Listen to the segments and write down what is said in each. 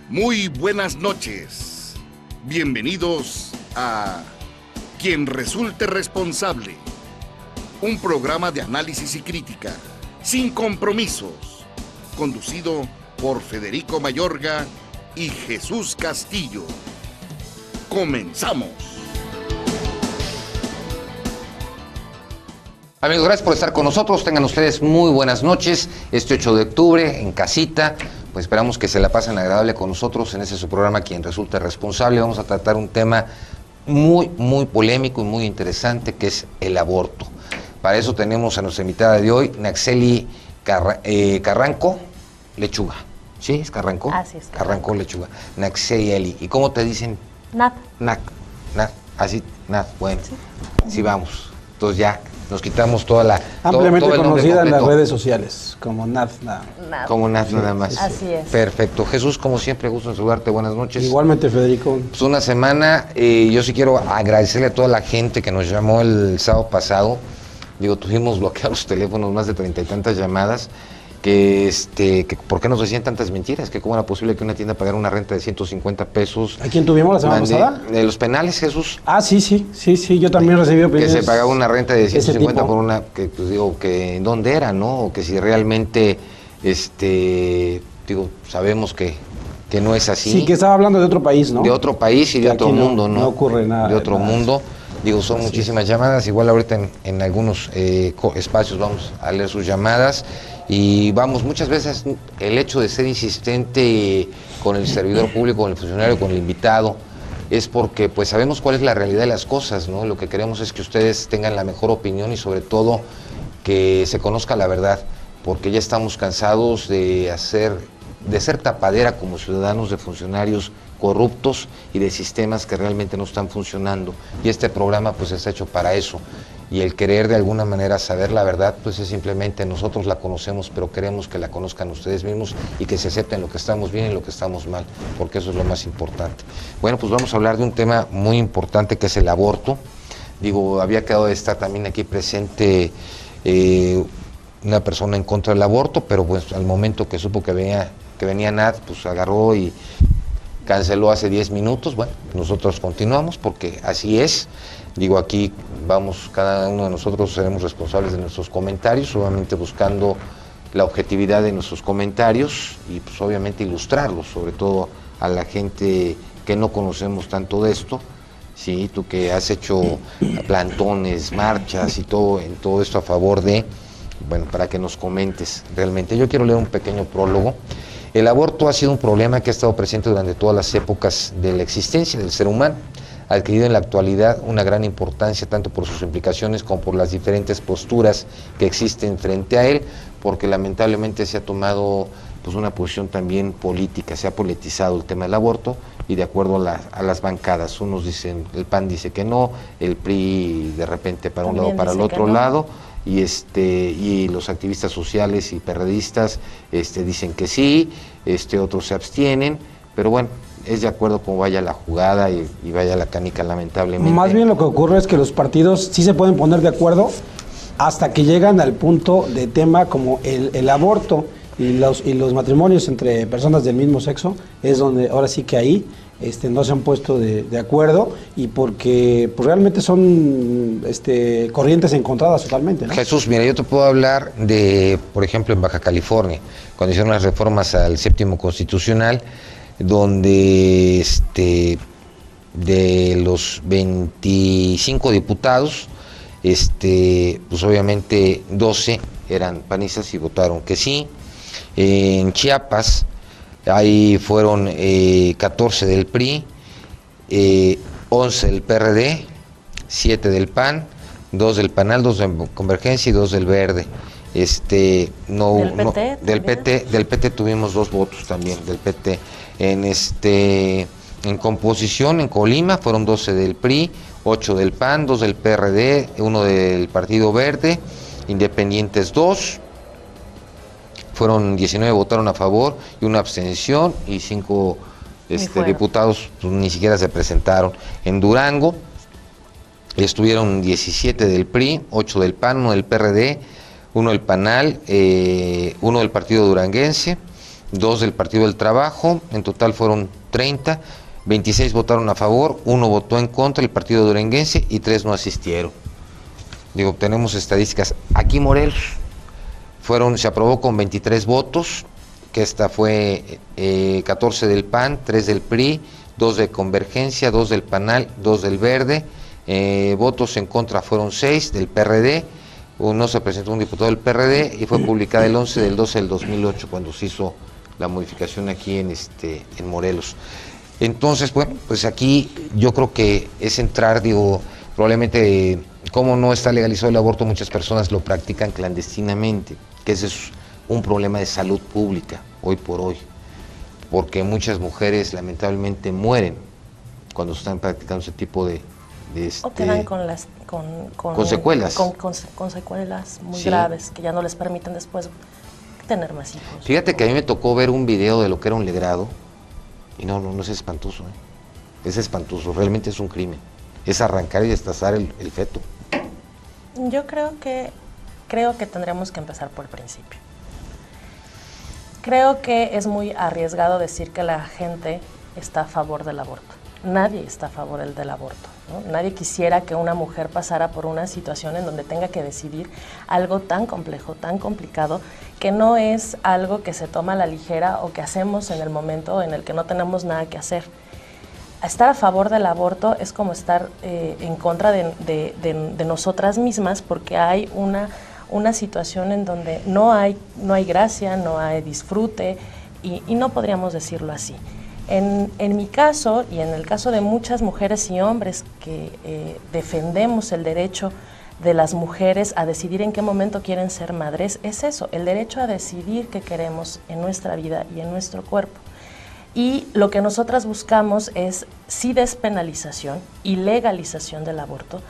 Muy buenas noches. Bienvenidos a Quien Resulte Responsable, un programa de análisis y crítica, sin compromisos, conducido por Federico Mayorga y Jesús Castillo. Comenzamos. Amigos, gracias por estar con nosotros. Tengan ustedes muy buenas noches. Este 8 de octubre, en casita, pues esperamos que se la pasen agradable con nosotros en ese su programa Quien Resulte Responsable. Vamos a tratar un tema muy polémico y muy interesante, que es el aborto. Para eso tenemos a nuestra invitada de hoy, Naxeli Carranco Lechuga. ¿Sí? ¿Es Carranco? Así es. Carranco Lechuga. Naxeli. ¿Y cómo te dicen? Nat. Así, Nat. Bueno, sí vamos. Entonces ya nos quitamos toda la... Ampliamente todo conocida en las redes sociales, como Nat. Como Nat, nada más. Sí, así es. Perfecto. Jesús, como siempre, gusto en saludarte. Buenas noches. Igualmente, Federico. Pues una semana, yo sí quiero agradecerle a toda la gente que nos llamó el sábado pasado. Digo, tuvimos bloqueados los teléfonos, más de 30 y tantas llamadas, que ¿por qué nos decían tantas mentiras? Que cómo era posible que una tienda pagara una renta de 150 pesos. ¿A quién tuvimos la semana pasada? De los penales, Jesús. Ah, sí, yo también recibí opiniones. Que se pagaba una renta de 150 por una, que pues digo, que ¿dónde era, no? O que si realmente, digo, sabemos que no es así. Sí, que estaba hablando de otro país, ¿no? De otro país y de otro mundo, ¿no? No ocurre nada. De otro mundo. Digo, son muchísimas llamadas. Igual ahorita en algunos espacios vamos a leer sus llamadas. Y vamos, muchas veces el hecho de ser insistente con el servidor público, con el funcionario, con el invitado, es porque pues sabemos cuál es la realidad de las cosas, ¿no? Lo que queremos es que ustedes tengan la mejor opinión y sobre todo que se conozca la verdad, porque ya estamos cansados de ser tapadera como ciudadanos de funcionarios corruptos y de sistemas que realmente no están funcionando. Y este programa pues está hecho para eso. Y el querer de alguna manera saber la verdad, pues es simplemente nosotros la conocemos, pero queremos que la conozcan ustedes mismos y que se acepten lo que estamos bien y lo que estamos mal, porque eso es lo más importante. Bueno, pues vamos a hablar de un tema muy importante que es el aborto. Digo, había quedado de estar también aquí presente una persona en contra del aborto, pero pues al momento que supo que venía Nat, pues agarró y canceló hace 10 minutos. Bueno, nosotros continuamos porque así es. Digo, aquí vamos, cada uno de nosotros seremos responsables de nuestros comentarios, obviamente buscando la objetividad de nuestros comentarios y pues obviamente ilustrarlos, sobre todo a la gente que no conocemos tanto de esto. Sí, tú que has hecho plantones, marchas y todo, en todo esto a favor de, bueno, para que nos comentes realmente. Yo quiero leer un pequeño prólogo. El aborto ha sido un problema que ha estado presente durante todas las épocas de la existencia del ser humano. Ha adquirido en la actualidad una gran importancia tanto por sus implicaciones como por las diferentes posturas que existen frente a él, porque lamentablemente se ha tomado pues una posición también política, se ha politizado el tema del aborto y de acuerdo a las bancadas. Unos dicen, el PAN dice que no, el PRI de repente para un lado, para el otro lado, y los activistas sociales y perredistas dicen que sí, otros se abstienen, pero bueno, es de acuerdo cómo vaya la jugada y vaya la canica, lamentablemente. Más bien lo que ocurre es que los partidos sí se pueden poner de acuerdo hasta que llegan al punto de tema como el aborto y los matrimonios entre personas del mismo sexo, es donde ahora sí que ahí no se han puesto de acuerdo y porque pues, realmente son corrientes encontradas totalmente, ¿no? Jesús, mira, yo te puedo hablar de, por ejemplo, en Baja California, cuando hicieron las reformas al séptimo constitucional, donde de los 25 diputados, pues obviamente 12 eran panistas y votaron que sí. En Chiapas, ahí fueron 14 del PRI, 11 del PRD, 7 del PAN, 2 del PANAL, 2 de Convergencia y 2 del Verde. Del PT tuvimos 2 votos también, del PT. En composición, en Colima, fueron 12 del PRI, 8 del PAN, 2 del PRD, 1 del Partido Verde, independientes 2, fueron 19 votaron a favor y 1 abstención y 5 diputados pues, ni siquiera se presentaron. En Durango estuvieron 17 del PRI, 8 del PAN, 1 del PRD, 1 del PANAL, 1 del Partido Duranguense, 2 del Partido del Trabajo, en total fueron 30, 26 votaron a favor, 1 votó en contra, el Partido Duranguense, y 3 no asistieron. Digo, tenemos estadísticas. Aquí Morelos se aprobó con 23 votos, que esta fue 14 del PAN, 3 del PRI, 2 de Convergencia, 2 del PANAL, 2 del Verde, votos en contra fueron 6 del PRD, no se presentó un diputado del PRD, y fue publicada el 11 del 12 del 2008, cuando se hizo la modificación aquí en Morelos. Entonces, bueno, pues aquí yo creo que es entrar, digo, probablemente, como no está legalizado el aborto, muchas personas lo practican clandestinamente, que ese es un problema de salud pública hoy por hoy, porque muchas mujeres lamentablemente mueren cuando están practicando ese tipo de o quedan con secuelas. Con secuelas muy graves que ya no les permiten después tener más hijos. Fíjate que a mí me tocó ver un video de lo que era un legrado, y no es espantoso, es espantoso, realmente es un crimen, es arrancar y destazar el feto. Yo creo que tendríamos que empezar por el principio. Creo que es muy arriesgado decir que la gente está a favor del aborto. Nadie está a favor del aborto, ¿no? Nadie quisiera que una mujer pasara por una situación en donde tenga que decidir algo tan complejo, tan complicado, que no es algo que se toma a la ligera o que hacemos en el momento en el que no tenemos nada que hacer. Estar a favor del aborto es como estar en contra de nosotras mismas, porque hay una situación en donde no hay gracia, no hay disfrute, y no podríamos decirlo así. En mi caso, y en el caso de muchas mujeres y hombres que defendemos el derecho de las mujeres a decidir en qué momento quieren ser madres, es eso, el derecho a decidir qué queremos en nuestra vida y en nuestro cuerpo. Y lo que nosotras buscamos es sí despenalización y legalización del aborto,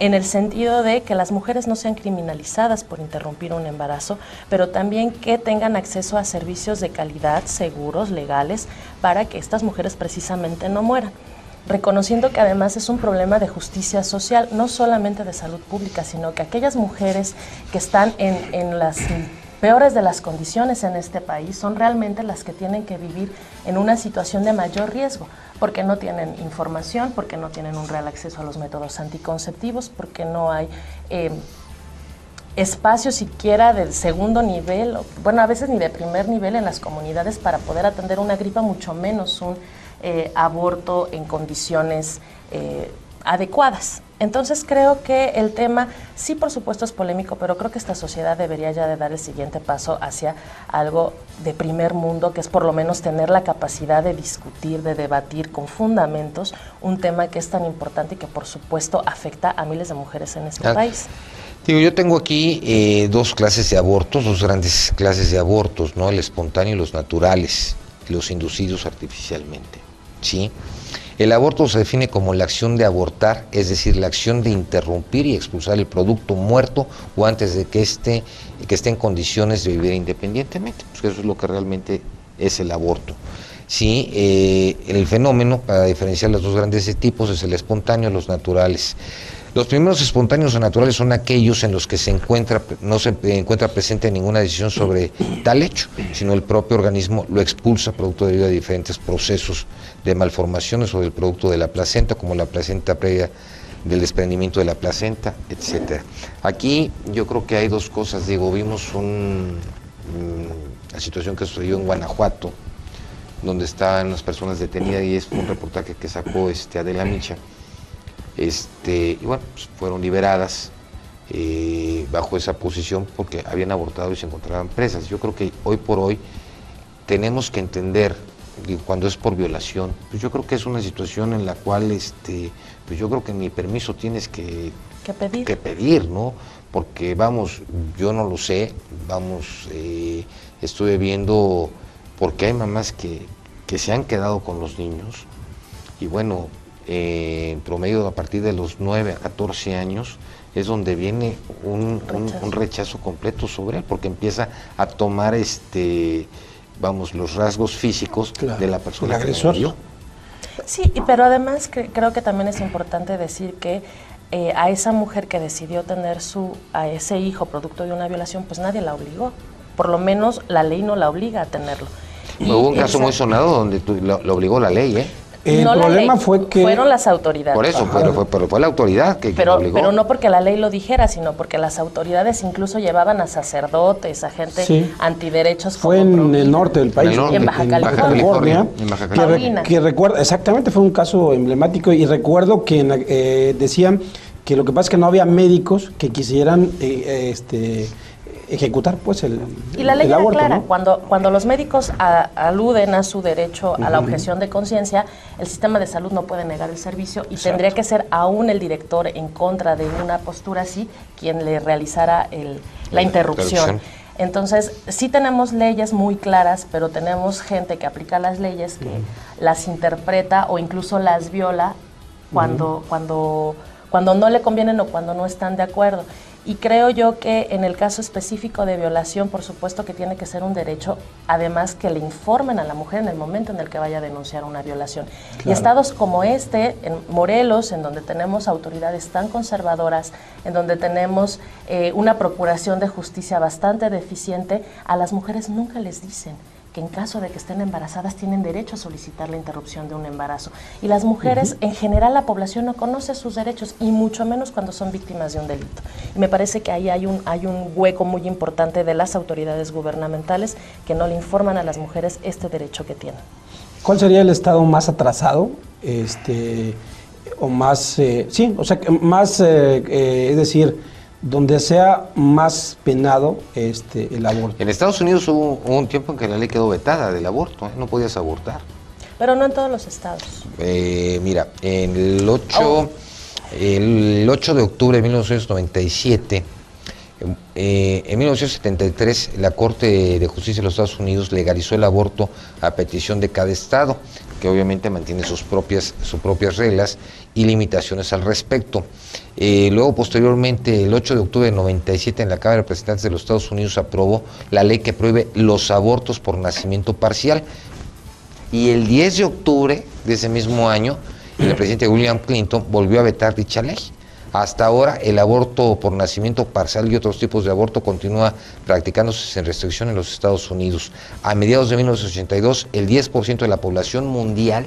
en el sentido de que las mujeres no sean criminalizadas por interrumpir un embarazo, pero también que tengan acceso a servicios de calidad, seguros, legales, para que estas mujeres precisamente no mueran. Reconociendo que además es un problema de justicia social, no solamente de salud pública, sino que aquellas mujeres que están en las peores de las condiciones en este país son realmente las que tienen que vivir en una situación de mayor riesgo, porque no tienen información, porque no tienen un real acceso a los métodos anticonceptivos, porque no hay espacio siquiera del segundo nivel, bueno, a veces ni de primer nivel en las comunidades para poder atender una gripa, mucho menos un aborto en condiciones adecuadas. Entonces creo que el tema, sí, por supuesto es polémico, pero creo que esta sociedad debería ya de dar el siguiente paso hacia algo de primer mundo, que es por lo menos tener la capacidad de discutir, de debatir con fundamentos un tema que es tan importante y que por supuesto afecta a miles de mujeres en este país. Digo, yo tengo aquí dos clases de abortos, dos grandes clases de abortos, ¿no? El espontáneo y los naturales, los inducidos artificialmente, ¿sí? El aborto se define como la acción de abortar, es decir, la acción de interrumpir y expulsar el producto muerto o antes de que esté en condiciones de vivir independientemente, pues eso es lo que realmente es el aborto. Sí, el fenómeno, para diferenciar los dos grandes tipos, es el espontáneo y los naturales. Los primeros espontáneos o naturales son aquellos en los que no se encuentra presente ninguna decisión sobre tal hecho, sino el propio organismo lo expulsa producto debido a diferentes procesos de malformaciones o del producto de la placenta, como la placenta previa del desprendimiento de la placenta, etcétera. Aquí yo creo que hay dos cosas, digo, vimos la situación que sucedió en Guanajuato, donde estaban las personas detenidas, y es un reportaje que sacó Adela Micha. Y bueno, pues fueron liberadas bajo esa posición porque habían abortado y se encontraban presas. Yo creo que hoy por hoy tenemos que entender, cuando es por violación, pues yo creo que es una situación en la cual pues yo creo que ni permiso tienes que pedir, ¿no? Porque vamos, yo no lo sé, vamos, estuve viendo, porque hay mamás que se han quedado con los niños, y bueno, en promedio a partir de los 9 a 14 años es donde viene un rechazo completo sobre él, porque empieza a tomar los rasgos físicos, claro, de la persona que lo dio. Sí, pero además creo que también es importante decir que a esa mujer que decidió tener a ese hijo producto de una violación, pues nadie la obligó, por lo menos la ley no la obliga a tenerlo. Hubo un caso muy sonado donde lo obligó la ley, ¿eh? El no problema la ley, fue que... fueron las autoridades. Por eso, pero fue la autoridad que lo obligó. Pero no porque la ley lo dijera, sino porque las autoridades incluso llevaban a sacerdotes, a gente antiderechos. Fue en el norte del país, en Baja California. Que recuerda, exactamente, fue un caso emblemático y recuerdo que decían que lo que pasa es que no había médicos que quisieran ejecutar pues el y la ley era aborto, clara, ¿no? cuando los médicos aluden a su derecho a la objeción de conciencia, el sistema de salud no puede negar el servicio y tendría que ser aún el director en contra de una postura así quien le realizara la interrupción. Entonces, sí tenemos leyes muy claras, pero tenemos gente que aplica las leyes, que las interpreta o incluso las viola cuando no le convienen o cuando no están de acuerdo. Y creo yo que en el caso específico de violación, por supuesto que tiene que ser un derecho, además que le informen a la mujer en el momento en el que vaya a denunciar una violación. Claro. Y estados como en Morelos, en donde tenemos autoridades tan conservadoras, en donde tenemos una procuración de justicia bastante deficiente, a las mujeres nunca les dicen que en caso de que estén embarazadas tienen derecho a solicitar la interrupción de un embarazo. Y las mujeres, en general, la población no conoce sus derechos, y mucho menos cuando son víctimas de un delito. Y me parece que ahí hay un hueco muy importante de las autoridades gubernamentales que no le informan a las mujeres este derecho que tienen. ¿Cuál sería el estado más atrasado? O más, es decir, donde sea más penado el aborto. En Estados Unidos hubo un tiempo en que la ley quedó vetada del aborto, no podías abortar. Pero no en todos los estados. Mira, el 8 de octubre de 1997, en 1973, la Corte de Justicia de los Estados Unidos legalizó el aborto a petición de cada estado, que obviamente mantiene sus propias reglas y limitaciones al respecto. Luego, posteriormente, el 8 de octubre de 97, en la Cámara de Representantes de los Estados Unidos aprobó la ley que prohíbe los abortos por nacimiento parcial. Y el 10 de octubre de ese mismo año, el presidente William Clinton volvió a vetar dicha ley. Hasta ahora, el aborto por nacimiento parcial y otros tipos de aborto continúa practicándose sin restricción en los Estados Unidos. A mediados de 1982, el 10% de la población mundial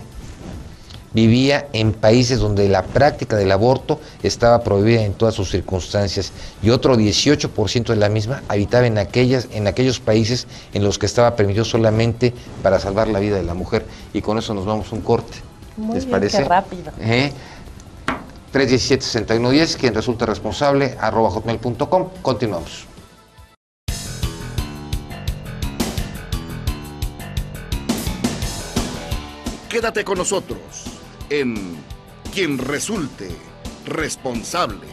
vivía en países donde la práctica del aborto estaba prohibida en todas sus circunstancias, y otro 18% de la misma habitaba en aquellos países en los que estaba permitido solamente para salvar la vida de la mujer. Y con eso nos vamos a un corte. Muy ¿Les bien, parece? Qué rápido. 317-6110, quien resulta responsable, @hotmail.com. Continuamos. Quédate con nosotros en Quien Resulte Responsable.